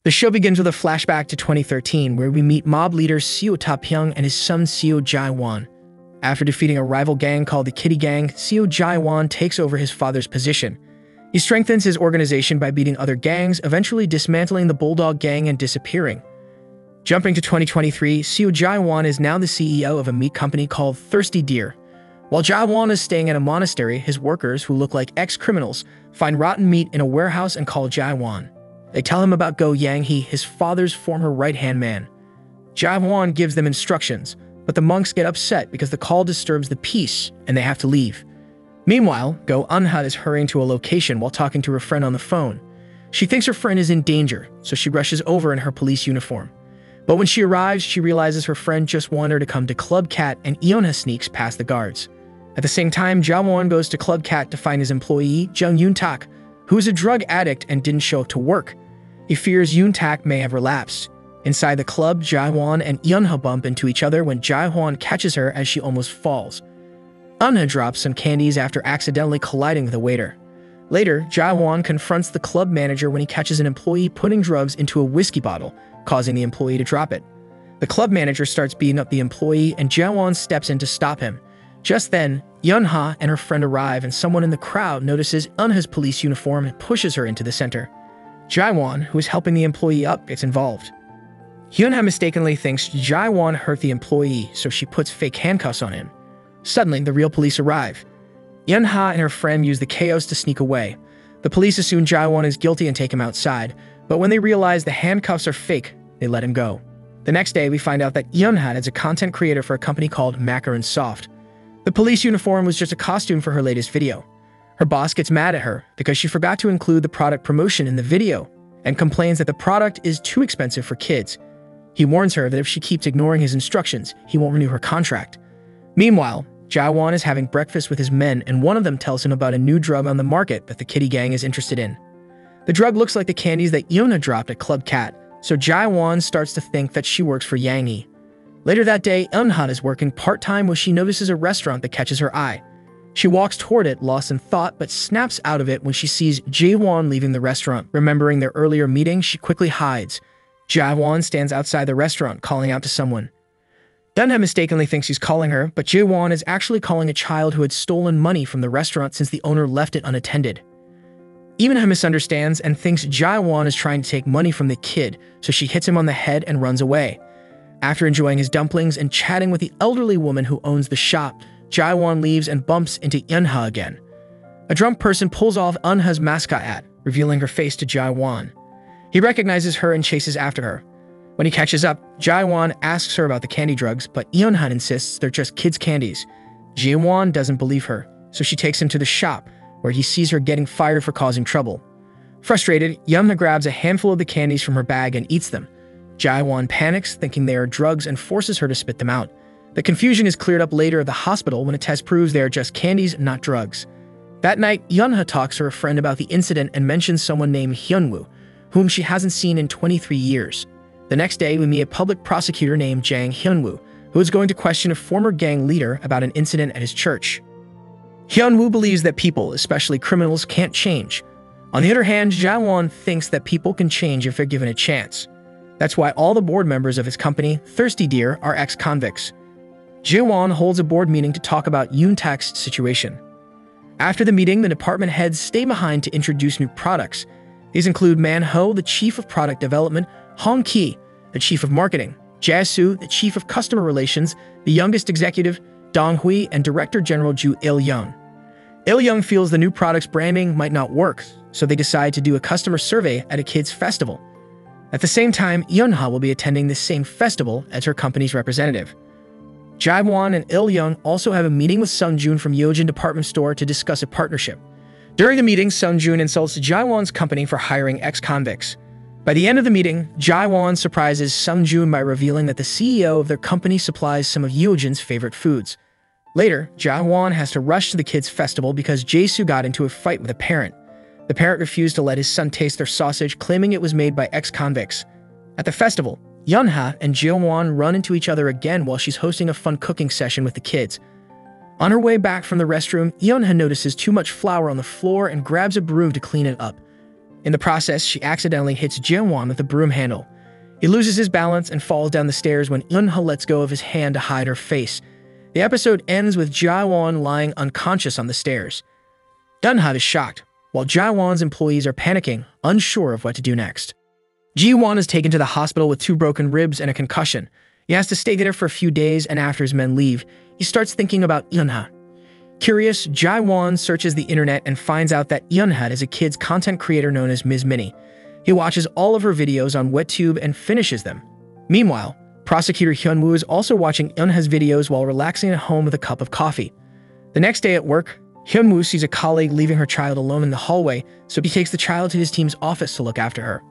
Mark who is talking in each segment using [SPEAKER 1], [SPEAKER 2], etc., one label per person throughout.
[SPEAKER 1] The show begins with a flashback to 2013, where we meet mob leader Seo Ta-pyung and his son Seo Jae-won. After defeating a rival gang called the Kitty Gang, Seo Jae-won takes over his father's position. He strengthens his organization by beating other gangs, eventually dismantling the Bulldog Gang and disappearing. Jumping to 2023, Seo Jae-won is now the CEO of a meat company called Thirsty Deer. While Jae-won is staying at a monastery, his workers, who look like ex-criminals, find rotten meat in a warehouse and call Jae-won. They tell him about Go Yang-hee, his father's former right-hand man. Jae-won gives them instructions, but the monks get upset because the call disturbs the peace and they have to leave. Meanwhile, Go Eun-ha is hurrying to a location while talking to her friend on the phone. She thinks her friend is in danger, so she rushes over in her police uniform. But when she arrives, she realizes her friend just wanted her to come to Club Cat, and Yeong sneaks past the guards. At the same time, Jae-won goes to Club Cat to find his employee, Jung Yoon-tak, who is a drug addict and didn't show up to work. He fears Yoon-tak may have relapsed. Inside the club, Jae-won and Eun-ha bump into each other when Jae-won catches her as she almost falls. Eun-ha drops some candies after accidentally colliding with a waiter. Later, Jae-won confronts the club manager when he catches an employee putting drugs into a whiskey bottle, causing the employee to drop it. The club manager starts beating up the employee and Jae-won steps in to stop him. Just then, Eun-ha and her friend arrive and someone in the crowd notices Eun-ha's police uniform and pushes her into the center. Jae-won, who is helping the employee up, gets involved. Eun-ha mistakenly thinks Jae-won hurt the employee, so she puts fake handcuffs on him. Suddenly, the real police arrive. Eun-ha and her friend use the chaos to sneak away. The police assume Jae-won is guilty and take him outside, but when they realize the handcuffs are fake, they let him go. The next day, we find out that Eun-ha is a content creator for a company called Macaron Soft. The police uniform was just a costume for her latest video. Her boss gets mad at her because she forgot to include the product promotion in the video and complains that the product is too expensive for kids. He warns her that if she keeps ignoring his instructions, he won't renew her contract. Meanwhile, Jae-won is having breakfast with his men and one of them tells him about a new drug on the market that the Kitty Gang is interested in. The drug looks like the candies that Yeong dropped at Club Cat, so Jae-won starts to think that she works for Yang-hee. Later that day, Eun-ha is working part-time when she notices a restaurant that catches her eye. She walks toward it, lost in thought, but snaps out of it when she sees Jae-won leaving the restaurant. Remembering their earlier meeting, she quickly hides. Jae-won stands outside the restaurant, calling out to someone. Eun-ha mistakenly thinks he's calling her, but Jae-won is actually calling a child who had stolen money from the restaurant since the owner left it unattended. Eun-ha misunderstands and thinks Jae-won is trying to take money from the kid, so she hits him on the head and runs away. After enjoying his dumplings and chatting with the elderly woman who owns the shop, Jae-won leaves and bumps into Eun-ha again. A drunk person pulls off Eun-ha's mascot hat, revealing her face to Jae-won. He recognizes her and chases after her. When he catches up, Jae-won asks her about the candy drugs, but Eun-ha insists they're just kids' candies. Jae-won doesn't believe her, so she takes him to the shop, where he sees her getting fired for causing trouble. Frustrated, Eun-ha grabs a handful of the candies from her bag and eats them. Jae-won panics, thinking they are drugs, and forces her to spit them out. The confusion is cleared up later at the hospital when a test proves they are just candies, not drugs. That night, Eun-ha talks to her friend about the incident and mentions someone named Hyun-woo, whom she hasn't seen in 23 years. The next day, we meet a public prosecutor named Jang Hyun-woo, who is going to question a former gang leader about an incident at his church. Hyun-woo believes that people, especially criminals, can't change. On the other hand, Jae-won thinks that people can change if they're given a chance. That's why all the board members of his company, Thirsty Deer, are ex-convicts. Jae-won holds a board meeting to talk about Yoon-tak's situation. After the meeting, the department heads stay behind to introduce new products. These include Man-ho, the chief of product development, Hong-ki, the chief of marketing, Jae-soo, the chief of customer relations, the youngest executive, Dong-hui, and director general Ju Il-young. Il-young feels the new product's branding might not work, so they decide to do a customer survey at a kids' festival. At the same time, Eun-ha will be attending the same festival as her company's representative. Jae-won and Il-young also have a meeting with Sung-joon from Yeojin department store to discuss a partnership. During the meeting, Sung-joon insults Jae-won's company for hiring ex-convicts. By the end of the meeting, Jae-won surprises Sung-joon by revealing that the CEO of their company supplies some of Yeojin's favorite foods. Later, Jae-won has to rush to the kids' festival because Jae-soo got into a fight with a parent. The parent refused to let his son taste their sausage, claiming it was made by ex-convicts. At the festival, Eun-ha and Jae-won run into each other again while she's hosting a fun cooking session with the kids. On her way back from the restroom, Eun-ha notices too much flour on the floor and grabs a broom to clean it up. In the process, she accidentally hits Jae-won with a broom handle. He loses his balance and falls down the stairs when Eun-ha lets go of his hand to hide her face. The episode ends with Jae-won lying unconscious on the stairs. Eun-ha is shocked, while Jae-won's employees are panicking, unsure of what to do next. Ji-won is taken to the hospital with 2 broken ribs and a concussion. He has to stay there for a few days, and after his men leave, he starts thinking about Eun-ha. Curious, Jae-won searches the internet and finds out that Eun-ha is a kid's content creator known as Ms. Minnie. He watches all of her videos on WetTube and finishes them. Meanwhile, prosecutor Hyun-woo is also watching Eun-ha's videos while relaxing at home with a cup of coffee. The next day at work, Hyun-woo sees a colleague leaving her child alone in the hallway, so he takes the child to his team's office to look after her.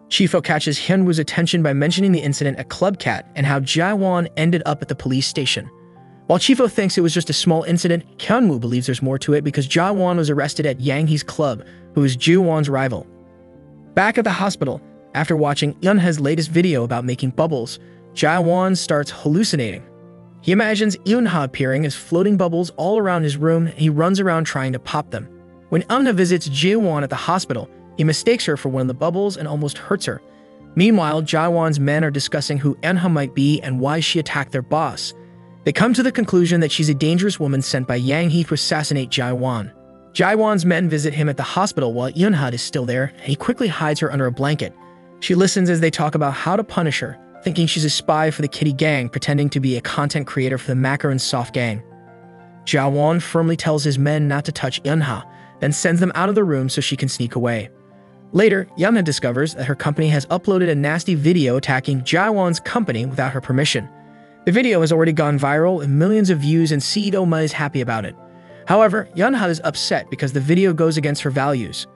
[SPEAKER 1] Chifo catches Hyun-woo's attention by mentioning the incident at Club Cat and how Jae-won ended up at the police station. While Chifo thinks it was just a small incident, Hyun-woo believes there's more to it because Jae-won was arrested at Yang-hee's club, who is Jae-won's rival. Back at the hospital, after watching Eun-ha's latest video about making bubbles, Jae-won starts hallucinating. He imagines Eun-ha appearing as floating bubbles all around his room, and he runs around trying to pop them. When Eun-ha visits Jae-won at the hospital, he mistakes her for one of the bubbles and almost hurts her. Meanwhile, Jae-won's men are discussing who Eun-ha might be and why she attacked their boss. They come to the conclusion that she's a dangerous woman sent by Yang-hee to assassinate Jae-won. Jae-won's men visit him at the hospital while Eun-ha is still there, and he quickly hides her under a blanket. She listens as they talk about how to punish her, thinking she's a spy for the Kitty Gang, pretending to be a content creator for the Macaron Soft Gang. Jae-won firmly tells his men not to touch Eun-ha, then sends them out of the room so she can sneak away. Later, Eun-ha discovers that her company has uploaded a nasty video attacking Jae-won's company without her permission. The video has already gone viral with millions of views, and CEO Ma is happy about it. However, Eun-ha is upset because the video goes against her values.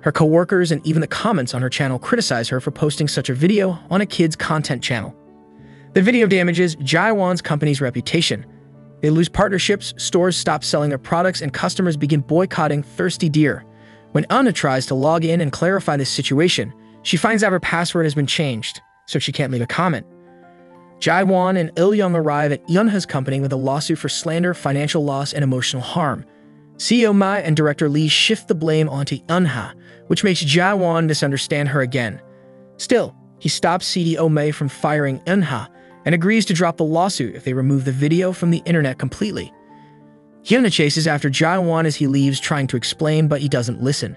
[SPEAKER 1] Her co-workers and even the comments on her channel criticize her for posting such a video on a kid's content channel. The video damages Jae-won's company's reputation. They lose partnerships, stores stop selling their products, and customers begin boycotting Thirsty Deer. When Eun-ha tries to log in and clarify this situation, she finds out her password has been changed, so she can't leave a comment. Jae-won and Il-young arrive at Eun-ha's company with a lawsuit for slander, financial loss, and emotional harm. CEO Ma and director Lee shift the blame onto Eun-ha, which makes Jae-won misunderstand her again. Still, he stops CEO Ma from firing Eun-ha and agrees to drop the lawsuit if they remove the video from the internet completely. Hyun-ha chases after Jae-won as he leaves, trying to explain, but he doesn't listen.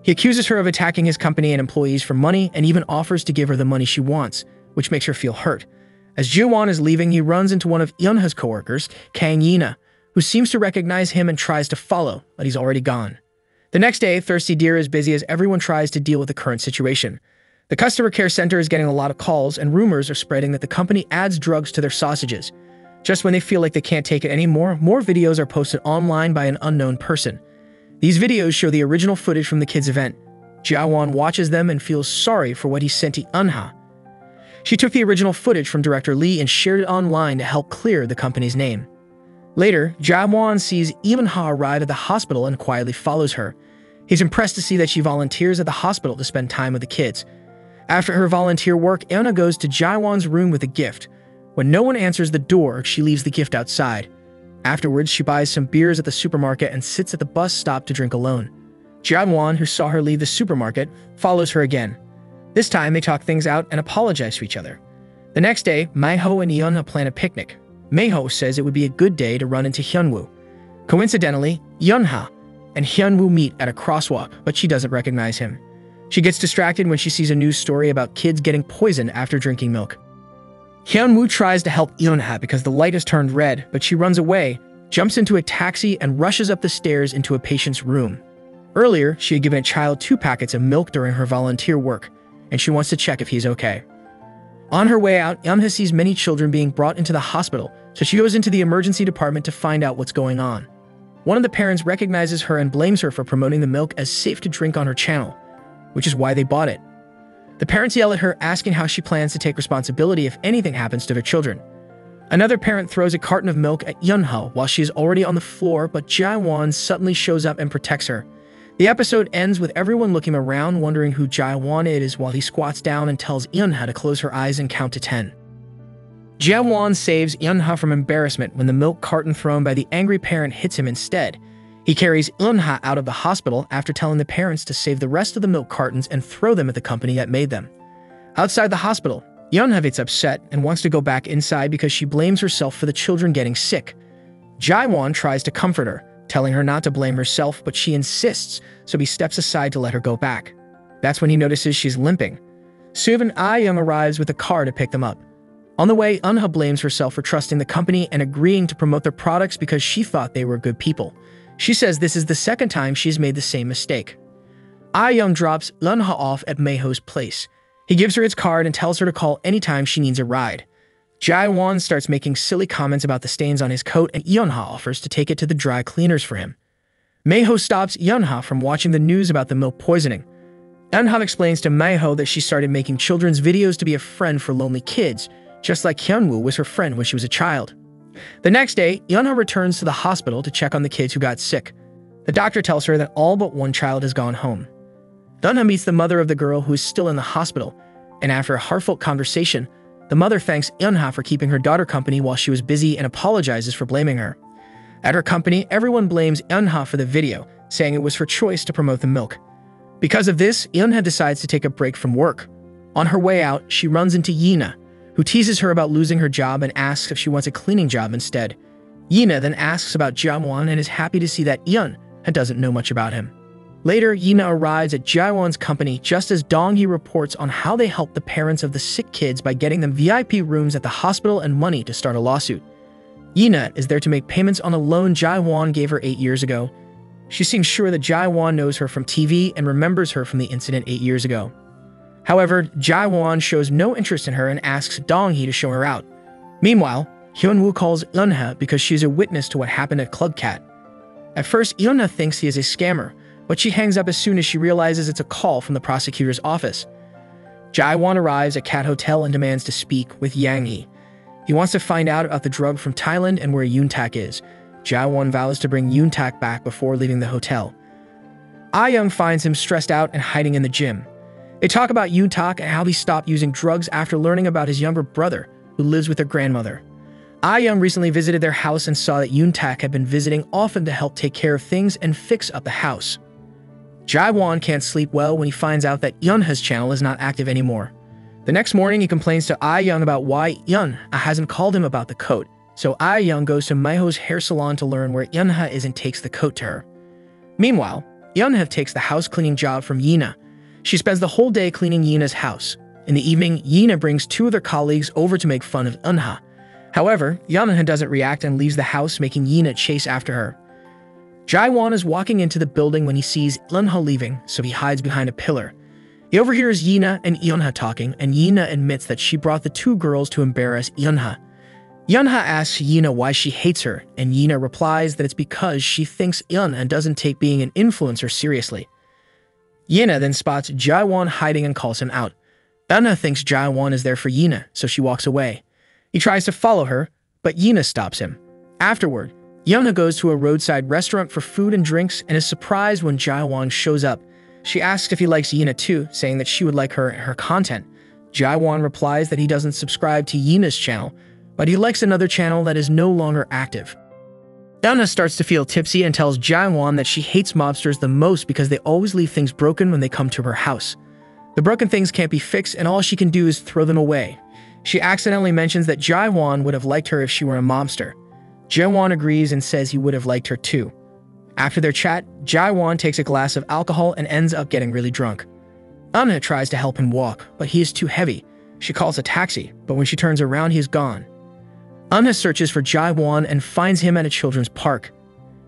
[SPEAKER 1] He accuses her of attacking his company and employees for money and even offers to give her the money she wants, which makes her feel hurt. As Jae-won is leaving, he runs into one of Eun-ha's coworkers, Kang Yi-na, who seems to recognize him and tries to follow, but he's already gone. The next day, Thirsty Deer is busy as everyone tries to deal with the current situation. The customer care center is getting a lot of calls, and rumors are spreading that the company adds drugs to their sausages. Just when they feel like they can't take it anymore, more videos are posted online by an unknown person. These videos show the original footage from the kids' event. Jae-won watches them and feels sorry for what he sent to Eun-ha. She took the original footage from director Lee and shared it online to help clear the company's name. Later, Jae-won sees Eun-ha arrive at the hospital and quietly follows her. He's impressed to see that she volunteers at the hospital to spend time with the kids. After her volunteer work, Eun-ha goes to Jae-won's room with a gift. When no one answers the door, she leaves the gift outside. Afterwards, she buys some beers at the supermarket and sits at the bus stop to drink alone. Jae-won, who saw her leave the supermarket, follows her again. This time, they talk things out and apologize to each other. The next day, Miho and Eun-ha plan a picnic. Miho says it would be a good day to run into Hyun-woo. Coincidentally, Eun-ha and Hyun-woo meet at a crosswalk, but she doesn't recognize him. She gets distracted when she sees a news story about kids getting poisoned after drinking milk. Hyun-woo tries to help Eun-ha because the light has turned red, but she runs away, jumps into a taxi, and rushes up the stairs into a patient's room. Earlier, she had given a child 2 packets of milk during her volunteer work, and she wants to check if he's okay. On her way out, Eun-ha sees many children being brought into the hospital, so she goes into the emergency department to find out what's going on. One of the parents recognizes her and blames her for promoting the milk as safe to drink on her channel, which is why they bought it. The parents yell at her, asking how she plans to take responsibility if anything happens to their children. Another parent throws a carton of milk at Eun-ha while she is already on the floor, but Jae-won suddenly shows up and protects her. The episode ends with everyone looking around, wondering who Jae-won is, while he squats down and tells Eun-ha to close her eyes and count to 10. Jae-won saves Eun-ha from embarrassment when the milk carton thrown by the angry parent hits him instead. He carries Eunha out of the hospital after telling the parents to save the rest of the milk cartons and throw them at the company that made them. Outside the hospital, Yeonha gets upset and wants to go back inside because she blames herself for the children getting sick. Jae-won tries to comfort her, telling her not to blame herself, but she insists, so he steps aside to let her go back. That's when he notices she's limping. Suv and Young arrives with a car to pick them up. On the way, Eunha blames herself for trusting the company and agreeing to promote their products because she thought they were good people. She says this is the second time she's made the same mistake. Young drops Eunha off at Miho's place. He gives her his card and tells her to call anytime she needs a ride. Jae-won starts making silly comments about the stains on his coat, and Eunha offers to take it to the dry cleaners for him. Miho stops Eunha from watching the news about the milk poisoning. Eunha explains to Miho that she started making children's videos to be a friend for lonely kids, just like Hyunwoo was her friend when she was a child. The next day, Eunha returns to the hospital to check on the kids who got sick. The doctor tells her that all but one child has gone home. Eunha meets the mother of the girl who is still in the hospital, and after a heartfelt conversation, the mother thanks Eunha for keeping her daughter company while she was busy and apologizes for blaming her. At her company, everyone blames Eunha for the video, saying it was her choice to promote the milk. Because of this, Eunha decides to take a break from work. On her way out, she runs into Yina, who teases her about losing her job and asks if she wants a cleaning job instead. Yina then asks about Jae-won and is happy to see that Eunha doesn't know much about him. Later, Yina arrives at Jae-won's company just as Dong-hee reports on how they helped the parents of the sick kids by getting them VIP rooms at the hospital and money to start a lawsuit. Yina is there to make payments on a loan Jae-won gave her 8 years ago. She seems sure that Jae-won knows her from TV and remembers her from the incident 8 years ago. However, Jae-won shows no interest in her and asks Dong-hee to show her out. Meanwhile, Hyunwoo calls Eunha because she's a witness to what happened at Club Cat. At first, Eunha thinks he is a scammer, but she hangs up as soon as she realizes it's a call from the prosecutor's office. Jae-won arrives at Cat Hotel and demands to speak with Yang-hee. He wants to find out about the drug from Thailand and where Yoon-tak is. Jae-won vows to bring Yoon-tak back before leaving the hotel. Young finds him stressed out and hiding in the gym. They talk about Yoon-tak and how he stopped using drugs after learning about his younger brother, who lives with their grandmother. Young recently visited their house and saw that Yoon-tak had been visiting often to help take care of things and fix up the house. Jae-won can't sleep well when he finds out that Eunha's channel is not active anymore. The next morning, he complains to Young about why Eunha hasn't called him about the coat, so Young goes to Miho's hair salon to learn where Eunha is and takes the coat to her. Meanwhile, Eunha takes the house cleaning job from Yina. She spends the whole day cleaning Yina's house. In the evening, Yina brings 2 of their colleagues over to make fun of Eunha. However, Eunha doesn't react and leaves the house, making Yina chase after her. Jae-won is walking into the building when he sees Eunha leaving, so he hides behind a pillar. He overhears Yina and Eunha talking, and Yina admits that she brought the 2 girls to embarrass Eunha. Eunha asks Yina why she hates her, and Yina replies that it's because she thinks Eunha doesn't take being an influencer seriously. Yina then spots Jae-won hiding and calls him out. Eunha thinks Jae-won is there for Yina, so she walks away. He tries to follow her, but Yina stops him. Afterward, Eunha goes to a roadside restaurant for food and drinks and is surprised when Jae-won shows up. She asks if he likes Yina too, saying that she would like her content. Jae-won replies that he doesn't subscribe to Yina's channel, but he likes another channel that is no longer active. Eunha starts to feel tipsy and tells Jae-won that she hates mobsters the most because they always leave things broken when they come to her house. The broken things can't be fixed and all she can do is throw them away. She accidentally mentions that Jae-won would have liked her if she were a mobster. Jae-won agrees and says he would have liked her too. After their chat, Jae-won takes a glass of alcohol and ends up getting really drunk. Eunha tries to help him walk, but he is too heavy. She calls a taxi, but when she turns around, he is gone. Eunha searches for Jae-won and finds him at a children's park.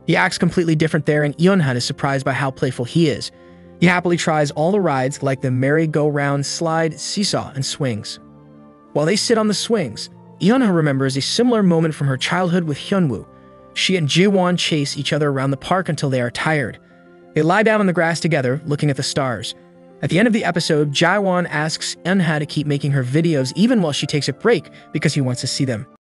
[SPEAKER 1] He acts completely different there, and Eunha is surprised by how playful he is. He happily tries all the rides like the merry-go-round, slide, seesaw, and swings. While they sit on the swings, Eunha remembers a similar moment from her childhood with Hyunwoo. She and Jae-won chase each other around the park until they are tired. They lie down on the grass together, looking at the stars. At the end of the episode, Jae-won asks Eunha to keep making her videos even while she takes a break because he wants to see them.